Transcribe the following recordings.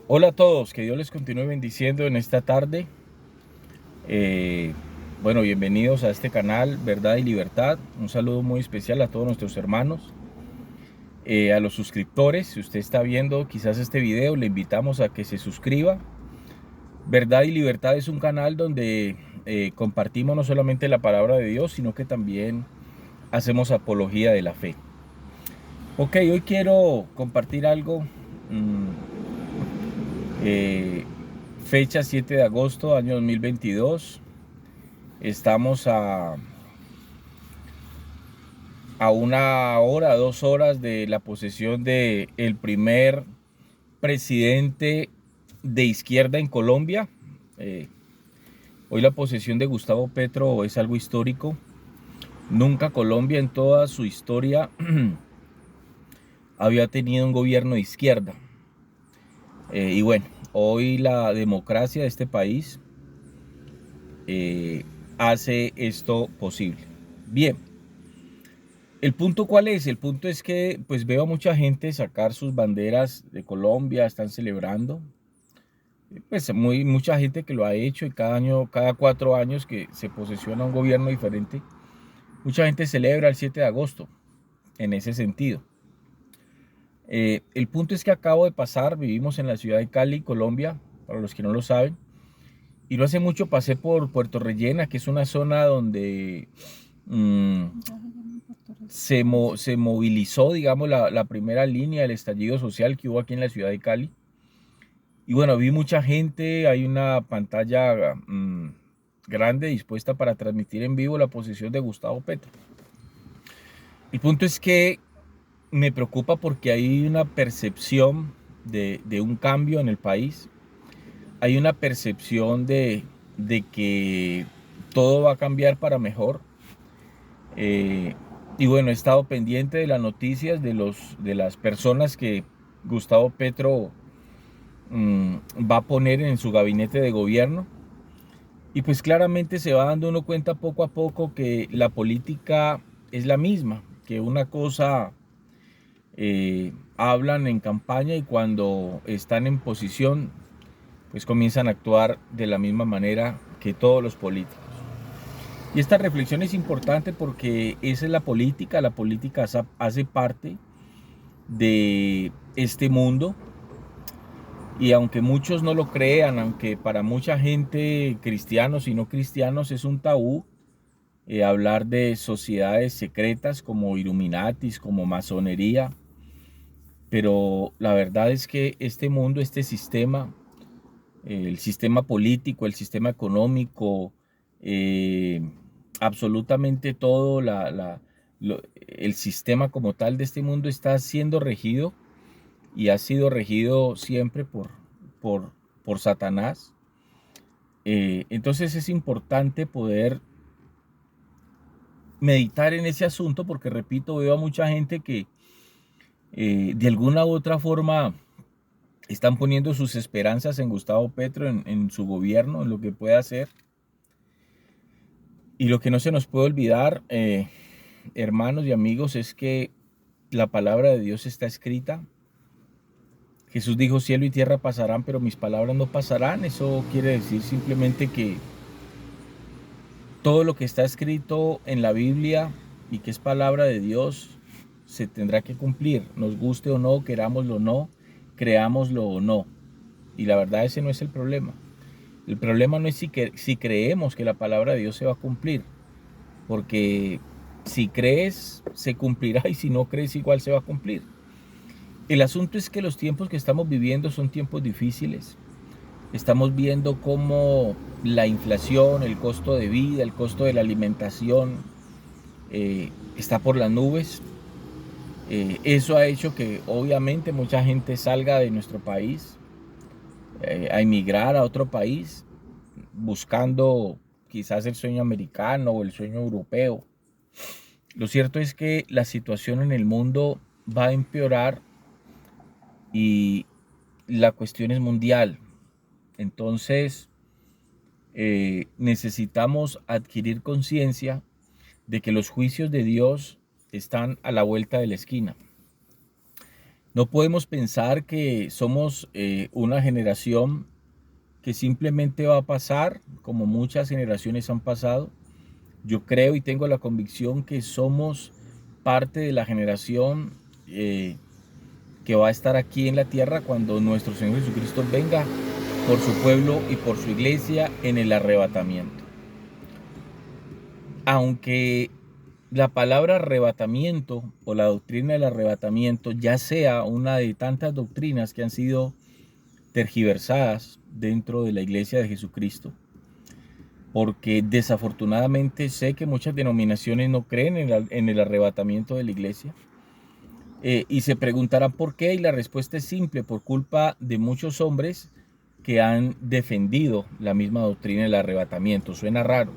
Hola a todos, que Dios les continúe bendiciendo en esta tarde. Eh, bueno, bienvenidos a este canal Verdad y Libertad. Un saludo muy especial a todos nuestros hermanos, a los suscriptores. Si usted está viendo quizás este video, le invitamos a que se suscriba. Verdad y Libertad es un canal donde compartimos no solamente la palabra de Dios, sino que también hacemos apología de la fe. Ok, hoy quiero compartir algo. mm, eh, Fecha 7 de agosto, año 2022. Estamos a una hora, 2 horas de la posesión de el primer presidente de izquierda en Colombia. Eh, Hoy la posesión de Gustavo Petro es algo histórico. Nunca Colombia en toda su historia había tenido un gobierno de izquierda. Y bueno, hoy la democracia de este país hace esto posible. Bien. ¿El punto cuál es? El punto es que pues veo a mucha gente sacar sus banderas de Colombia, están celebrando. Pues mucha gente que lo ha hecho y cada año, cada 4 años que se posesiona un gobierno diferente, mucha gente celebra el 7 de agosto en ese sentido. El punto es que acabo de pasar, vivimos en la ciudad de Cali, Colombia, para los que no lo saben, y no hace mucho pasé por Puerto Rellena, que es una zona donde mmm, se movilizó, digamos, la primera línea del estallido social que hubo aquí en la ciudad de Cali. Y bueno, vi mucha gente, hay una pantalla grande dispuesta para transmitir en vivo la posesión de Gustavo Petro. El punto es que me preocupa porque hay una percepción de un cambio en el país. Hay una percepción de que todo va a cambiar para mejor. Eh, y bueno, he estado pendiente de las noticias de las personas que Gustavo Petro va a poner en su gabinete de gobierno. Y pues claramente se va dando uno cuenta poco a poco que la política es la misma, que una cosa hablan en campaña y cuando están en posición, pues comienzan a actuar de la misma manera que todos los políticos. Y esta reflexión es importante porque esa es la política hace parte de este mundo. Y aunque muchos no lo crean, aunque para mucha gente, cristianos y no cristianos, es un tabú hablar de sociedades secretas como Illuminatis, como masonería, pero la verdad es que este mundo, este sistema, el sistema político, el sistema económico, eh, absolutamente todo, el sistema como tal de este mundo está siendo regido y ha sido regido siempre por, por Satanás. Entonces es importante poder meditar en ese asunto porque, repito, veo a mucha gente que de alguna u otra forma están poniendo sus esperanzas en Gustavo Petro, en su gobierno, en lo que puede hacer. Y lo que no se nos puede olvidar, hermanos y amigos, es que la palabra de Dios está escrita. Jesús dijo, cielo y tierra pasarán, pero mis palabras no pasarán. Eso quiere decir simplemente que todo lo que está escrito en la Biblia y que es palabra de Dios se tendrá que cumplir, nos guste o no, querámoslo o no, creámoslo o no. Y la verdad ese no es el problema. El problema no es si creemos que la palabra de Dios se va a cumplir, porque si crees se cumplirá y si no crees igual se va a cumplir. El asunto es que los tiempos que estamos viviendo son tiempos difíciles. Estamos viendo cómo la inflación, el costo de vida, el costo de la alimentación está por las nubes. Eso ha hecho que obviamente mucha gente salga de nuestro país a emigrar a otro país buscando quizás el sueño americano o el sueño europeo. Lo cierto es que la situación en el mundo va a empeorar y la cuestión es mundial. Entonces necesitamos adquirir conciencia de que los juicios de Dios están a la vuelta de la esquina. No podemos pensar que somos una generación que simplemente va a pasar como muchas generaciones han pasado. Yo creo y tengo la convicción que somos parte de la generación que va a estar aquí en la tierra cuando nuestro Señor Jesucristo venga por su pueblo y por su iglesia en el arrebatamiento. Aunque la palabra arrebatamiento o la doctrina del arrebatamiento ya sea una de tantas doctrinas que han sido tergiversadas dentro de la iglesia de Jesucristo, porque desafortunadamente sé que muchas denominaciones no creen en el arrebatamiento de la iglesia, y se preguntarán por qué, y la respuesta es simple: por culpa de muchos hombres que han defendido la misma doctrina del arrebatamiento. Suena raro,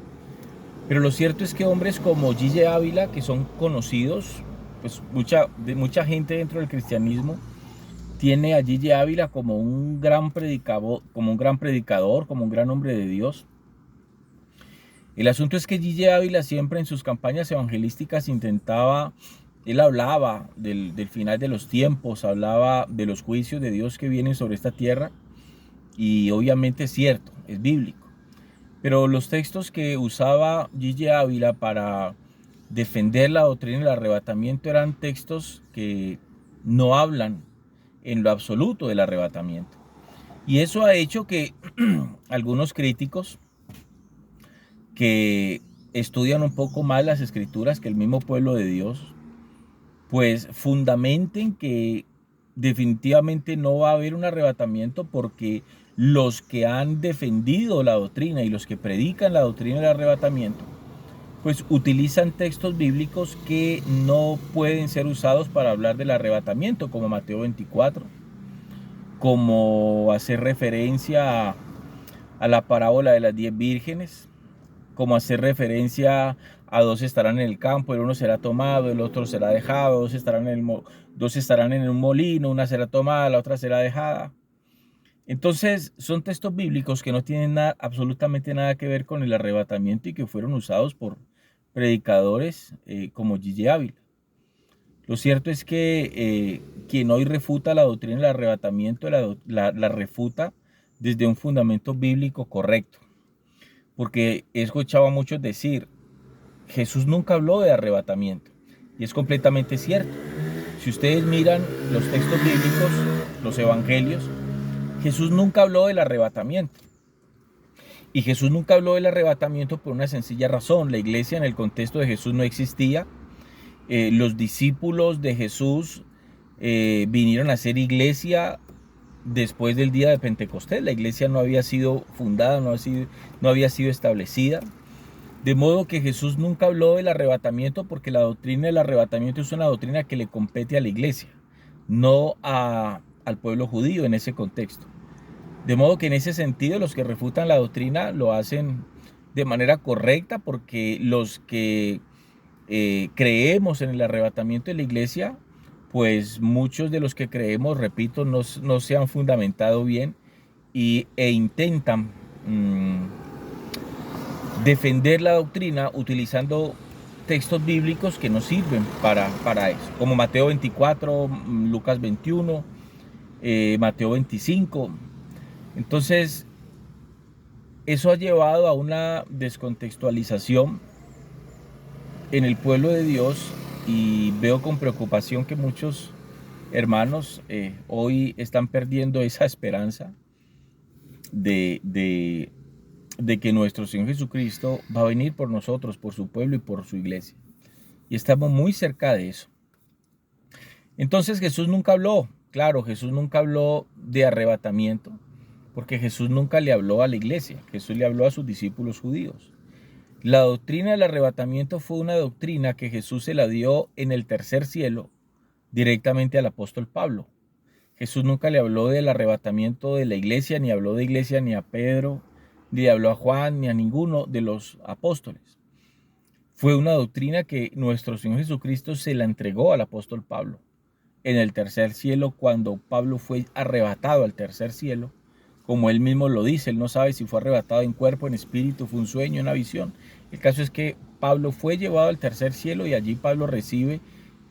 pero lo cierto es que hombres como G.J. Ávila, que son conocidos, pues mucha gente dentro del cristianismo tiene a G.J. Ávila como un gran predicador, como un gran hombre de Dios. El asunto es que G.J. Ávila siempre en sus campañas evangelísticas él hablaba del final de los tiempos, hablaba de los juicios de Dios que vienen sobre esta tierra, y obviamente es cierto, es bíblico. Pero los textos que usaba G.J. Ávila para defender la doctrina del arrebatamiento eran textos que no hablan en lo absoluto del arrebatamiento. Y eso ha hecho que algunos críticos que estudian un poco más las escrituras que el mismo pueblo de Dios, pues fundamenten que definitivamente no va a haber un arrebatamiento, porque los que han defendido la doctrina y los que predican la doctrina del arrebatamiento, pues utilizan textos bíblicos que no pueden ser usados para hablar del arrebatamiento, como Mateo 24, como hacer referencia a la parábola de las 10 vírgenes, como hacer referencia a dos estarán en el campo, el uno será tomado, el otro será dejado, dos estarán en un molino, una será tomada, la otra será dejada. Entonces son textos bíblicos que no tienen absolutamente nada que ver con el arrebatamiento y que fueron usados por predicadores como G.J. Ávila. Lo cierto es que quien hoy refuta la doctrina del arrebatamiento la refuta desde un fundamento bíblico correcto. Porque he escuchado a muchos decir: Jesús nunca habló de arrebatamiento. Y es completamente cierto. Si ustedes miran los textos bíblicos, los evangelios, Jesús nunca habló del arrebatamiento. Y Jesús nunca habló del arrebatamiento por una sencilla razón: la iglesia en el contexto de Jesús no existía. Los discípulos de Jesús vinieron a ser iglesia después del día de Pentecostés. La iglesia no había sido fundada, no había sido establecida. De modo que Jesús nunca habló del arrebatamiento, porque la doctrina del arrebatamiento es una doctrina que le compete a la iglesia, no al pueblo judío en ese contexto. De modo que en ese sentido los que refutan la doctrina lo hacen de manera correcta, porque los que creemos en el arrebatamiento de la iglesia, pues muchos de los que creemos, repito, no se han fundamentado bien e intentan defender la doctrina utilizando textos bíblicos que no sirven para eso, como Mateo 24, Lucas 21, Mateo 25. Entonces, eso ha llevado a una descontextualización en el pueblo de Dios, y veo con preocupación que muchos hermanos hoy están perdiendo esa esperanza de que nuestro Señor Jesucristo va a venir por nosotros, por su pueblo y por su iglesia. Y estamos muy cerca de eso. Entonces Jesús nunca habló, claro, Jesús nunca habló de arrebatamiento, porque Jesús nunca le habló a la iglesia, Jesús le habló a sus discípulos judíos. La doctrina del arrebatamiento fue una doctrina que Jesús se la dio en el tercer cielo directamente al apóstol Pablo. Jesús nunca le habló del arrebatamiento de la iglesia, ni habló de iglesia ni a Pedro, ni le habló a Juan, ni a ninguno de los apóstoles. Fue una doctrina que nuestro Señor Jesucristo se la entregó al apóstol Pablo en el tercer cielo, cuando Pablo fue arrebatado al tercer cielo. Como él mismo lo dice, él no sabe si fue arrebatado en cuerpo, en espíritu, fue un sueño, una visión. El caso es que Pablo fue llevado al tercer cielo, y allí Pablo recibe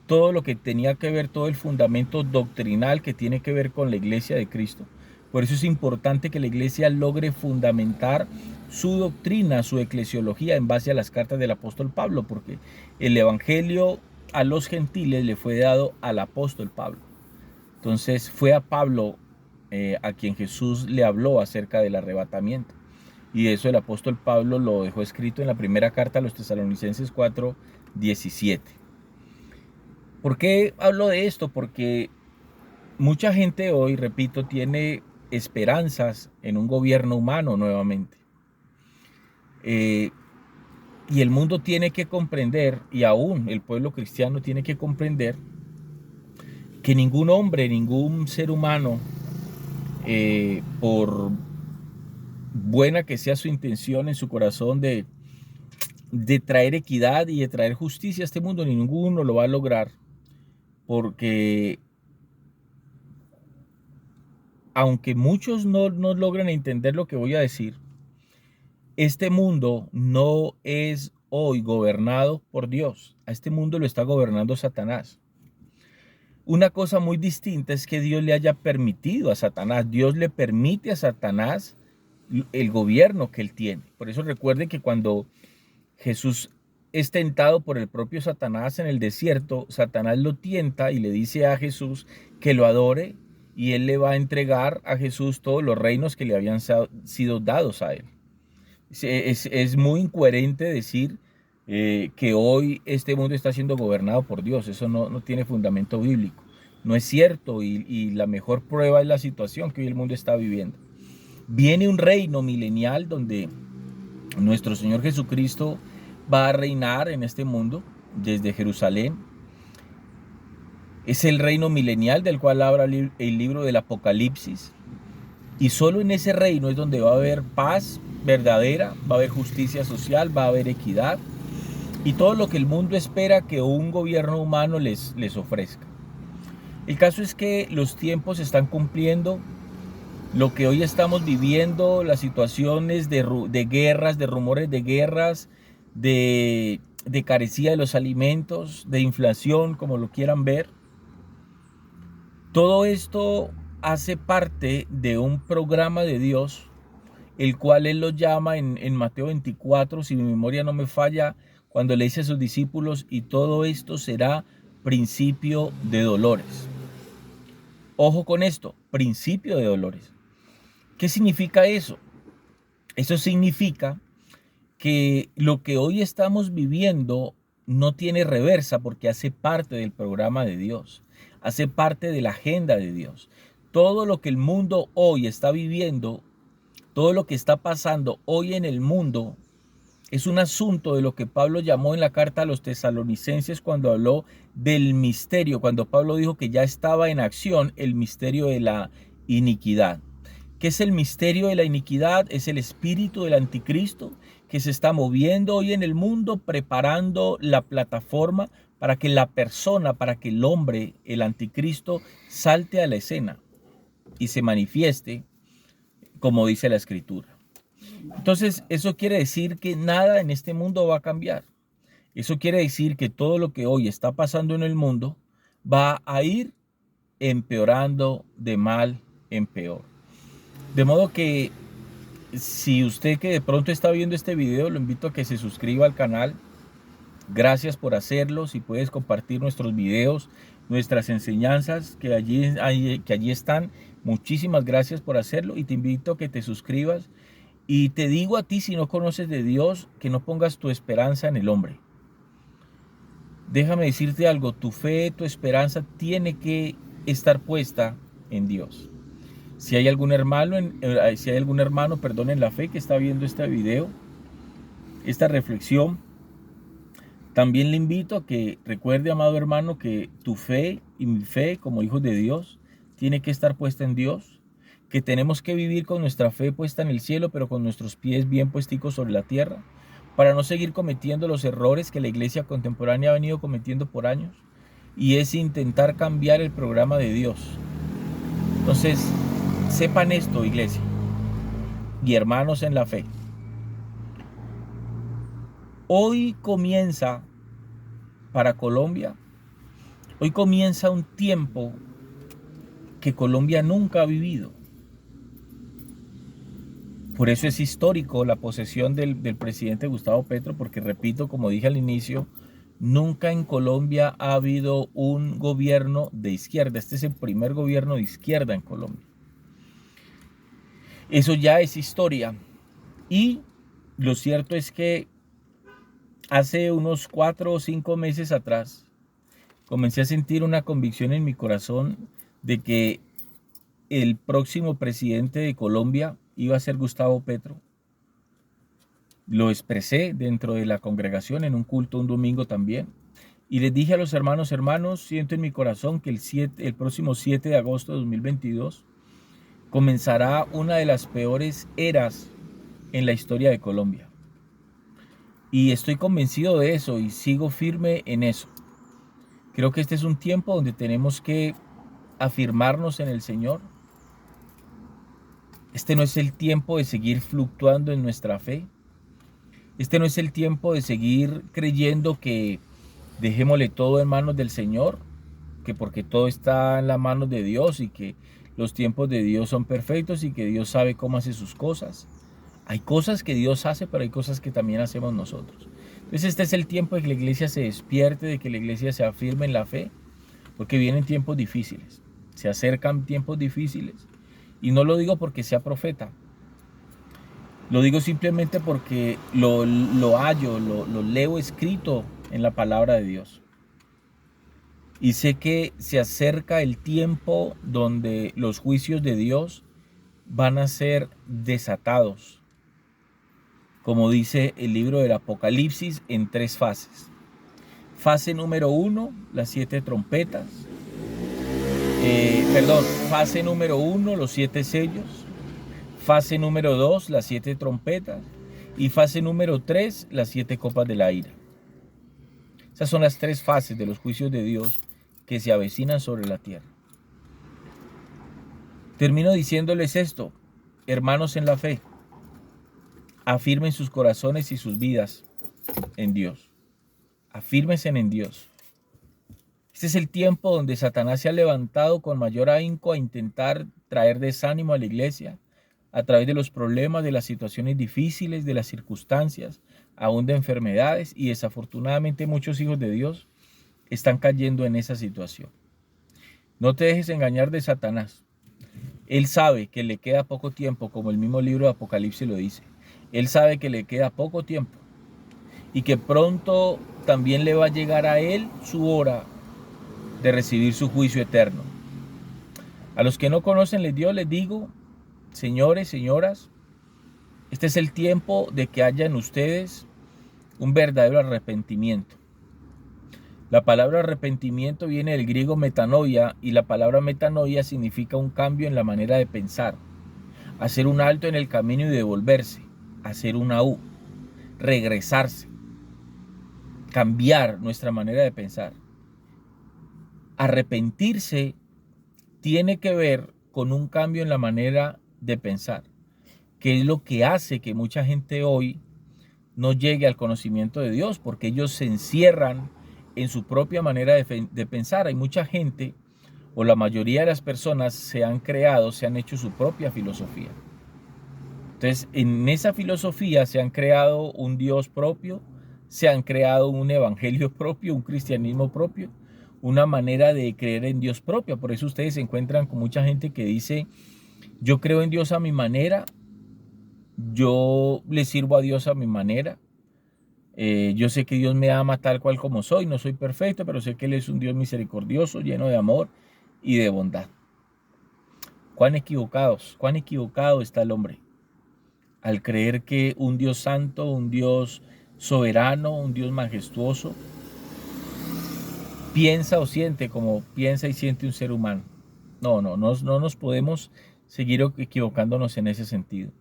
todo lo que tenía que ver, todo el fundamento doctrinal que tiene que ver con la iglesia de Cristo. Por eso es importante que la iglesia logre fundamentar su doctrina, su eclesiología en base a las cartas del apóstol Pablo, porque el evangelio a los gentiles le fue dado al apóstol Pablo. Entonces fue a Pablo a quien Jesús le habló acerca del arrebatamiento. Y eso el apóstol Pablo lo dejó escrito en la primera carta a los Tesalonicenses 4:17. ¿Por qué hablo de esto? Porque mucha gente hoy, repito, tiene esperanzas en un gobierno humano nuevamente. Y el mundo tiene que comprender, y aún el pueblo cristiano tiene que comprender, que ningún hombre, ningún ser humano, por buena que sea su intención en su corazón de traer equidad y de traer justicia a este mundo, ninguno lo va a lograr, porque aunque muchos no logran entender lo que voy a decir, este mundo no es hoy gobernado por Dios. A este mundo lo está gobernando Satanás. Una cosa muy distinta es que Dios le haya permitido a Satanás. Dios le permite a Satanás el gobierno que él tiene. Por eso recuerden que cuando Jesús es tentado por el propio Satanás en el desierto, Satanás lo tienta y le dice a Jesús que lo adore, y él le va a entregar a Jesús todos los reinos que le habían sido dados a él. Es muy incoherente decir que hoy este mundo está siendo gobernado por Dios. Eso no tiene fundamento bíblico. No es cierto, y la mejor prueba es la situación que hoy el mundo está viviendo. Viene un reino milenial donde nuestro Señor Jesucristo va a reinar en este mundo desde Jerusalén. Es el reino milenial del cual habla el libro del Apocalipsis. Y solo en ese reino es donde va a haber paz verdadera, va a haber justicia social, va a haber equidad y todo lo que el mundo espera que un gobierno humano les ofrezca. El caso es que los tiempos se están cumpliendo. Lo que hoy estamos viviendo, las situaciones de guerras, de rumores de guerras, de carecía de los alimentos, de inflación, como lo quieran ver. Todo esto hace parte de un programa de Dios, el cual Él lo llama en Mateo 24, si mi memoria no me falla, cuando le dice a sus discípulos, y todo esto será principio de dolores. Ojo con esto, principio de dolores. ¿Qué significa eso? Eso significa que lo que hoy estamos viviendo no tiene reversa, porque hace parte del programa de Dios, hace parte de la agenda de Dios. Todo lo que el mundo hoy está viviendo, todo lo que está pasando hoy en el mundo, es un asunto de lo que Pablo llamó en la carta a los Tesalonicenses cuando habló del misterio, cuando Pablo dijo que ya estaba en acción el misterio de la iniquidad. ¿Qué es el misterio de la iniquidad? Es el espíritu del anticristo que se está moviendo hoy en el mundo, preparando la plataforma para que la persona, para que el hombre, el anticristo, salte a la escena y se manifieste como dice la escritura. Entonces, eso quiere decir que nada en este mundo va a cambiar. Eso quiere decir que todo lo que hoy está pasando en el mundo va a ir empeorando de mal en peor. De modo que si usted que de pronto está viendo este video, lo invito a que se suscriba al canal. Gracias por hacerlo. Si puedes compartir nuestros videos, nuestras enseñanzas que allí están, muchísimas gracias por hacerlo, y te invito a que te suscribas. Y te digo a ti, si no conoces de Dios, que no pongas tu esperanza en el hombre. Déjame decirte algo, tu fe, tu esperanza tiene que estar puesta en Dios. Si hay algún hermano, en la fe que está viendo este video, esta reflexión, también le invito a que recuerde, amado hermano, que tu fe y mi fe como hijos de Dios tiene que estar puesta en Dios, que tenemos que vivir con nuestra fe puesta en el cielo, pero con nuestros pies bien puesticos sobre la tierra, para no seguir cometiendo los errores que la iglesia contemporánea ha venido cometiendo por años, y es intentar cambiar el programa de Dios. Entonces, sepan esto, iglesia y hermanos en la fe. Hoy comienza para Colombia Hoy comienza un tiempo que Colombia nunca ha vivido. Por eso es histórico la posesión del presidente Gustavo Petro, porque repito, como dije al inicio, nunca en Colombia ha habido un gobierno de izquierda. Este es el primer gobierno de izquierda en Colombia. Eso ya es historia. Y lo cierto es que hace unos 4 o 5 meses atrás comencé a sentir una convicción en mi corazón de que el próximo presidente de Colombia iba a ser Gustavo Petro. Lo expresé dentro de la congregación en un culto un domingo también. Y les dije a los hermanos, siento en mi corazón que el próximo 7 de agosto de 2022 comenzará una de las peores eras en la historia de Colombia. Y estoy convencido de eso y sigo firme en eso. Creo que este es un tiempo donde tenemos que afirmarnos en el Señor. Este no es el tiempo de seguir fluctuando en nuestra fe. Este no es el tiempo de seguir creyendo que dejémosle todo en manos del Señor, que porque todo está en las manos de Dios y que los tiempos de Dios son perfectos y que Dios sabe cómo hace sus cosas. Hay cosas que Dios hace, pero hay cosas que también hacemos nosotros. Entonces este es el tiempo de que la iglesia se despierte, de que la iglesia se afirme en la fe, porque vienen tiempos difíciles, se acercan tiempos difíciles. Y no lo digo porque sea profeta, lo digo simplemente porque lo leo escrito en la palabra de Dios. Y sé que se acerca el tiempo donde los juicios de Dios van a ser desatados. Como dice el libro del Apocalipsis, en 3 fases. Fase número 1, las 7 trompetas. Fase número 1, los 7 sellos. Fase número 2, las 7 trompetas. Y fase número 3, las 7 copas de la ira. Esas son las 3 fases de los juicios de Dios que se avecinan sobre la tierra. Termino diciéndoles esto, hermanos en la fe, afirmen sus corazones y sus vidas en Dios. Afírmense en Dios. Este es el tiempo donde Satanás se ha levantado con mayor ahínco a intentar traer desánimo a la iglesia a través de los problemas, de las situaciones difíciles, de las circunstancias, aún de enfermedades, y desafortunadamente muchos hijos de Dios están cayendo en esa situación. No te dejes engañar de Satanás. Él sabe que le queda poco tiempo, como el mismo libro de Apocalipsis lo dice. Él sabe que le queda poco tiempo y que pronto también le va a llegar a él su hora de recibir su juicio eterno. A los que no conocen Dios les digo, señores, señoras, este es el tiempo de que haya en ustedes un verdadero arrepentimiento. La palabra arrepentimiento viene del griego metanoia, y la palabra metanoia significa un cambio en la manera de pensar, hacer un alto en el camino y devolverse, hacer una U, regresarse, cambiar nuestra manera de pensar. Arrepentirse tiene que ver con un cambio en la manera de pensar, que es lo que hace que mucha gente hoy no llegue al conocimiento de Dios, porque ellos se encierran en su propia manera de pensar. Hay mucha gente, o la mayoría de las personas se han hecho su propia filosofía. Entonces, en esa filosofía se han creado un Dios propio, se han creado un evangelio propio, un cristianismo propio, una manera de creer en Dios propia. Por eso ustedes se encuentran con mucha gente que dice, yo creo en Dios a mi manera, yo le sirvo a Dios a mi manera, yo sé que Dios me ama tal cual como soy, no soy perfecto, pero sé que Él es un Dios misericordioso, lleno de amor y de bondad. Cuán equivocado está el hombre al creer que un Dios santo, un Dios soberano, un Dios majestuoso, piensa o siente como piensa y siente un ser humano. No nos podemos seguir equivocándonos en ese sentido.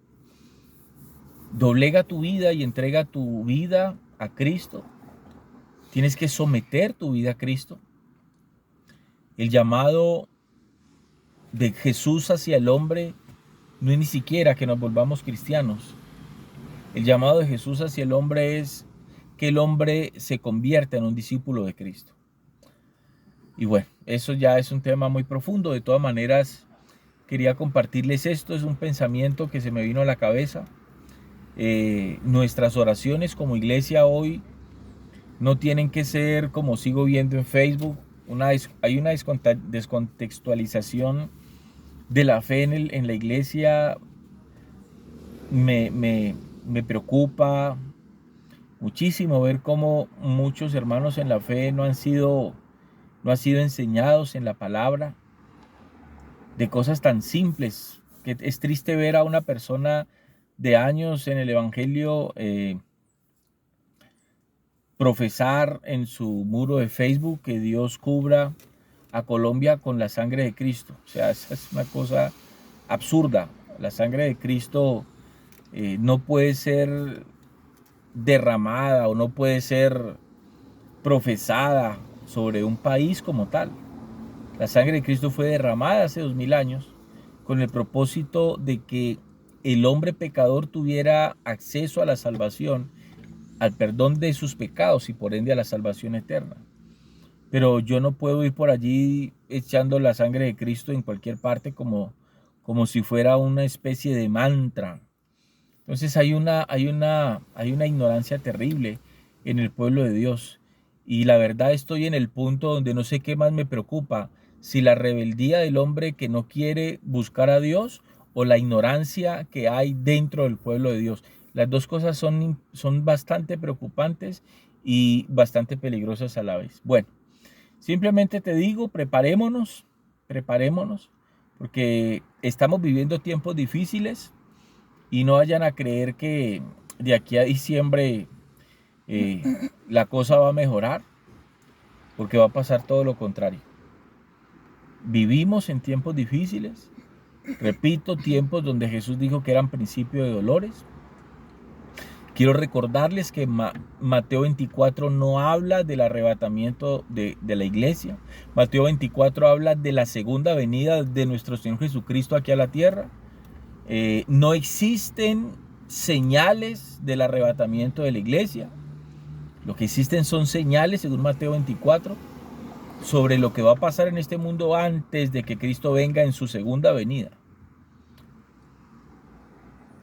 Doblega tu vida y entrega tu vida a Cristo. Tienes que someter tu vida a Cristo. El llamado de Jesús hacia el hombre no es ni siquiera que nos volvamos cristianos. El llamado de Jesús hacia el hombre es que el hombre se convierta en un discípulo de Cristo. Y bueno, eso ya es un tema muy profundo. De todas maneras, quería compartirles esto. Es un pensamiento que se me vino a la cabeza. Nuestras oraciones como iglesia hoy no tienen que ser como sigo viendo en Facebook. Hay una descontextualización de la fe en la iglesia. Me preocupa muchísimo ver cómo muchos hermanos en la fe no han sido enseñados en la palabra de cosas tan simples, que es triste ver a una persona de años en el evangelio profesar en su muro de Facebook que Dios cubra a Colombia con la sangre de Cristo. O sea, esa es una cosa absurda. La sangre de Cristo no puede ser derramada o no puede ser profesada sobre un país como tal. La sangre de Cristo fue derramada hace 2000 años con el propósito de que el hombre pecador tuviera acceso a la salvación, al perdón de sus pecados y por ende a la salvación eterna. Pero yo no puedo ir por allí echando la sangre de Cristo en cualquier parte como si fuera una especie de mantra. Entonces hay una ignorancia terrible en el pueblo de Dios. Y la verdad estoy en el punto donde no sé qué más me preocupa, si la rebeldía del hombre que no quiere buscar a Dios o la ignorancia que hay dentro del pueblo de Dios. Las dos cosas son bastante preocupantes y bastante peligrosas a la vez. Bueno, simplemente te digo, preparémonos, porque estamos viviendo tiempos difíciles y no vayan a creer que de aquí a diciembre la cosa va a mejorar, porque va a pasar todo lo contrario. Vivimos en tiempos difíciles, repito, tiempos donde Jesús dijo que eran principio de dolores. Quiero recordarles que Mateo 24 no habla del arrebatamiento de la iglesia. Mateo 24 habla de la segunda venida de nuestro Señor Jesucristo aquí a la tierra. No existen señales del arrebatamiento de la iglesia. Lo que existen son señales, según Mateo 24, sobre lo que va a pasar en este mundo antes de que Cristo venga en su segunda venida.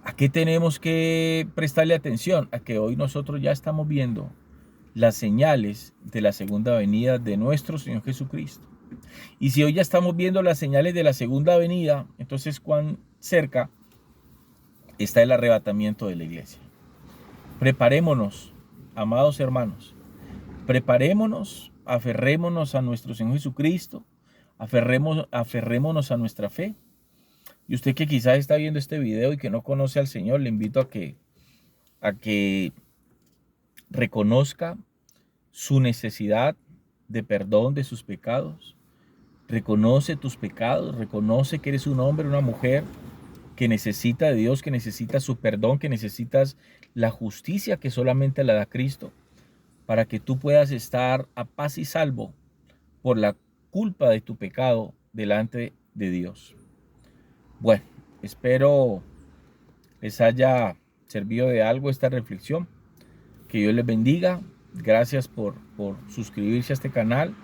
¿A qué tenemos que prestarle atención? A que hoy nosotros ya estamos viendo las señales de la segunda venida de nuestro Señor Jesucristo. Y si hoy ya estamos viendo las señales de la segunda venida, entonces ¿cuán cerca está el arrebatamiento de la iglesia? Preparémonos, amados hermanos, preparémonos, aferrémonos a nuestro Señor Jesucristo, aferrémonos a nuestra fe. Y usted que quizás está viendo este video y que no conoce al Señor, le invito a que reconozca su necesidad de perdón de sus pecados. Reconoce tus pecados, reconoce que eres un hombre, una mujer que necesita de Dios, que necesita su perdón, que necesitas la justicia que solamente la da Cristo, para que tú puedas estar a paz y salvo por la culpa de tu pecado delante de Dios. Bueno, espero les haya servido de algo esta reflexión. Que Dios les bendiga. Gracias por suscribirse a este canal.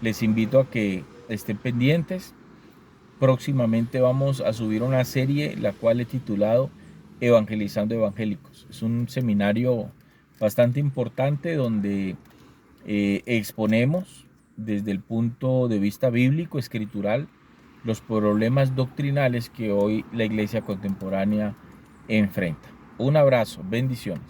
Les invito a que estén pendientes. Próximamente vamos a subir una serie la cual he titulado Evangelizando Evangélicos. Es un seminario bastante importante donde exponemos desde el punto de vista bíblico, escritural, los problemas doctrinales que hoy la iglesia contemporánea enfrenta. Un abrazo, bendiciones.